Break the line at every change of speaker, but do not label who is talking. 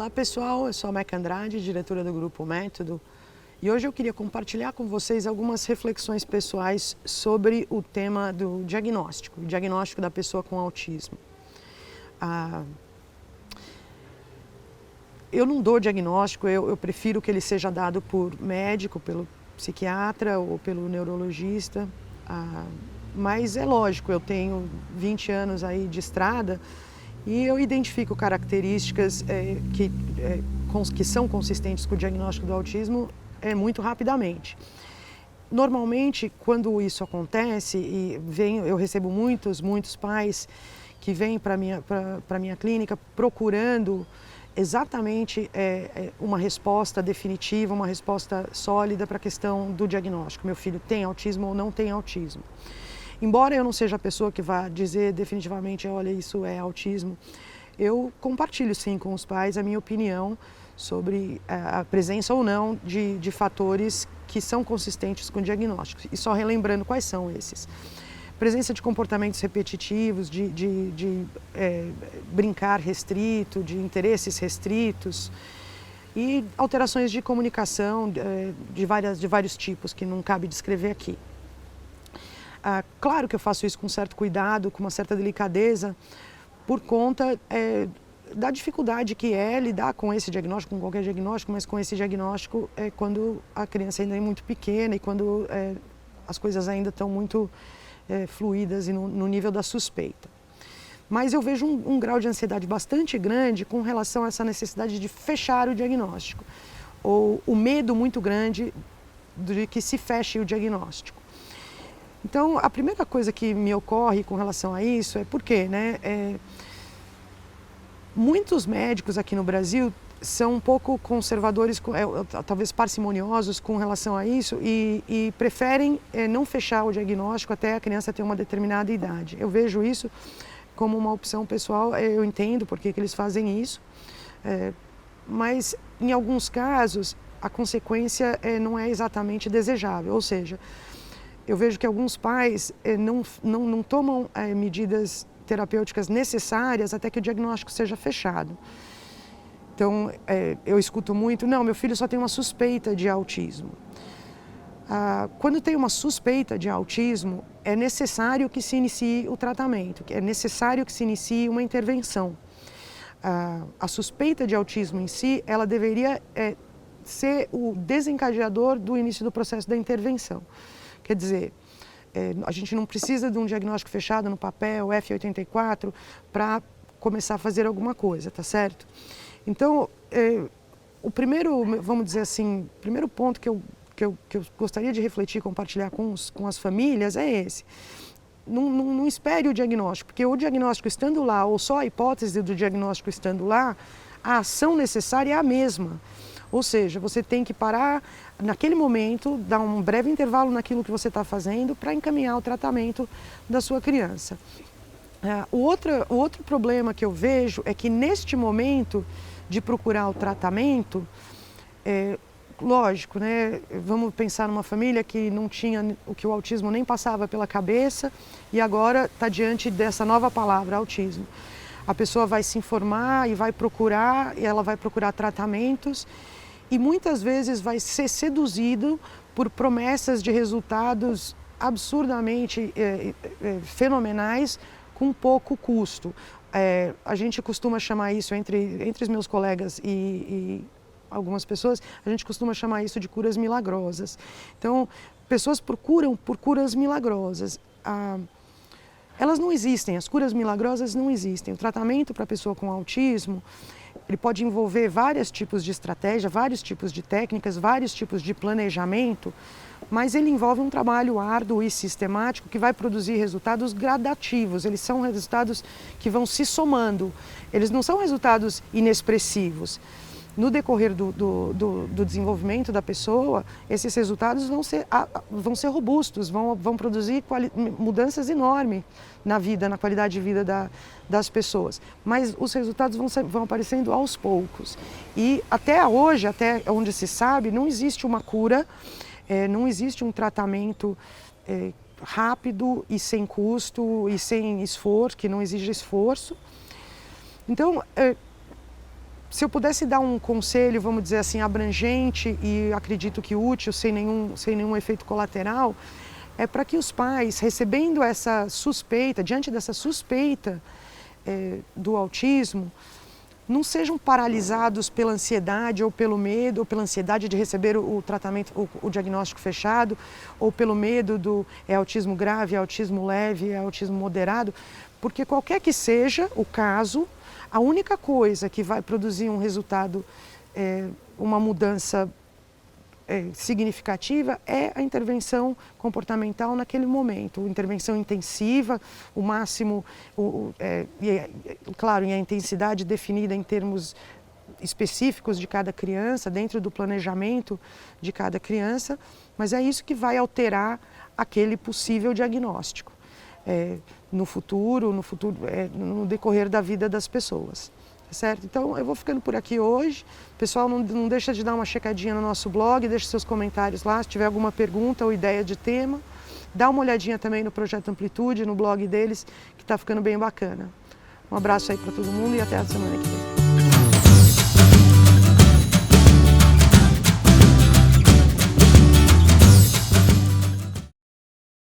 Olá pessoal, eu sou a Meca Andrade, diretora do Grupo Método, e hoje eu queria compartilhar com vocês algumas reflexões pessoais sobre o tema do diagnóstico, o diagnóstico da pessoa com autismo. Eu não dou diagnóstico, eu prefiro que ele seja dado por médico, pelo psiquiatra ou pelo neurologista, mas é lógico, eu tenho 20 anos aí de estrada e eu identifico características que são consistentes com o diagnóstico do autismo muito rapidamente. Normalmente, quando isso acontece, eu recebo muitos pais que vêm para a minha clínica procurando exatamente uma resposta definitiva, uma resposta sólida para a questão do diagnóstico. Meu filho tem autismo ou não tem autismo? Embora eu não seja a pessoa que vá dizer definitivamente, olha, isso é autismo, eu compartilho sim com os pais a minha opinião sobre a presença ou não de fatores que são consistentes com o diagnóstico. E só relembrando quais são esses. Presença de comportamentos repetitivos, de brincar restrito, de interesses restritos e alterações de comunicação de vários tipos que não cabe descrever aqui. Claro que eu faço isso com certo cuidado, com uma certa delicadeza, por conta da dificuldade que é lidar com esse diagnóstico, com qualquer diagnóstico, mas com esse diagnóstico quando a criança ainda é muito pequena e quando as coisas ainda estão muito fluídas e no nível da suspeita. Mas eu vejo um grau de ansiedade bastante grande com relação a essa necessidade de fechar o diagnóstico, ou o medo muito grande de que se feche o diagnóstico. Então, a primeira coisa que me ocorre com relação a isso é porque, muitos médicos aqui no Brasil são um pouco conservadores, talvez parcimoniosos com relação a isso e preferem não fechar o diagnóstico até a criança ter uma determinada idade. Eu vejo isso como uma opção pessoal, eu entendo por que eles fazem isso, mas em alguns casos a consequência não é exatamente desejável, ou seja, eu vejo que alguns pais não tomam medidas terapêuticas necessárias até que o diagnóstico seja fechado. Então, eu escuto muito, não, meu filho só tem uma suspeita de autismo. Quando tem uma suspeita de autismo, é necessário que se inicie o tratamento, é necessário que se inicie uma intervenção. A suspeita de autismo em si, ela deveria ser o desencadeador do início do processo da intervenção. Quer dizer, a gente não precisa de um diagnóstico fechado no papel, F84, para começar a fazer alguma coisa, tá certo? Então, o primeiro, vamos dizer assim, primeiro ponto que eu gostaria de refletir e compartilhar com as famílias é esse. Não espere o diagnóstico, porque o diagnóstico estando lá, ou só a hipótese do diagnóstico estando lá, a ação necessária é a mesma. Ou seja, você tem que parar naquele momento, dar um breve intervalo naquilo que você está fazendo para encaminhar o tratamento da sua criança. O outro problema que eu vejo é que neste momento de procurar o tratamento, lógico, vamos pensar numa família que não tinha o autismo nem passava pela cabeça e agora está diante dessa nova palavra, autismo. A pessoa vai se informar e vai procurar, e ela vai procurar tratamentos e muitas vezes vai ser seduzido por promessas de resultados absurdamente fenomenais com pouco custo. A gente costuma chamar isso, entre os meus colegas e algumas pessoas, a gente costuma chamar isso de curas milagrosas. Então, pessoas procuram por curas milagrosas. Elas não existem, as curas milagrosas não existem. O tratamento para a pessoa com autismo, ele pode envolver vários tipos de estratégia, vários tipos de técnicas, vários tipos de planejamento, mas ele envolve um trabalho árduo e sistemático que vai produzir resultados gradativos. Eles são resultados que vão se somando, eles não são resultados inexpressivos. No decorrer do desenvolvimento da pessoa, esses resultados vão ser robustos, vão produzir mudanças enormes na vida, na qualidade de vida das pessoas. Mas os resultados vão aparecendo aos poucos. E até hoje, até onde se sabe, não existe uma cura, não existe um tratamento rápido e sem custo e sem esforço, que não exige esforço. Então, Se eu pudesse dar um conselho, vamos dizer assim, abrangente e acredito que útil, sem nenhum efeito colateral, é para que os pais, recebendo essa suspeita, diante dessa suspeita do autismo, não sejam paralisados pela ansiedade ou pelo medo, ou pela ansiedade de receber o tratamento, o diagnóstico fechado, ou pelo medo do autismo grave, é autismo leve, é autismo moderado, porque qualquer que seja o caso, a única coisa que vai produzir um resultado, uma mudança significativa é a intervenção comportamental naquele momento, intervenção intensiva, o máximo, claro, em a intensidade definida em termos específicos de cada criança, dentro do planejamento de cada criança, mas é isso que vai alterar aquele possível diagnóstico no futuro, no decorrer da vida das pessoas. Certo? Então eu vou ficando por aqui hoje. Pessoal, não deixa de dar uma checadinha no nosso blog, deixa seus comentários lá, se tiver alguma pergunta ou ideia de tema. Dá uma olhadinha também no Projeto Amplitude, no blog deles, que está ficando bem bacana. Um abraço aí para todo mundo e até a semana que vem.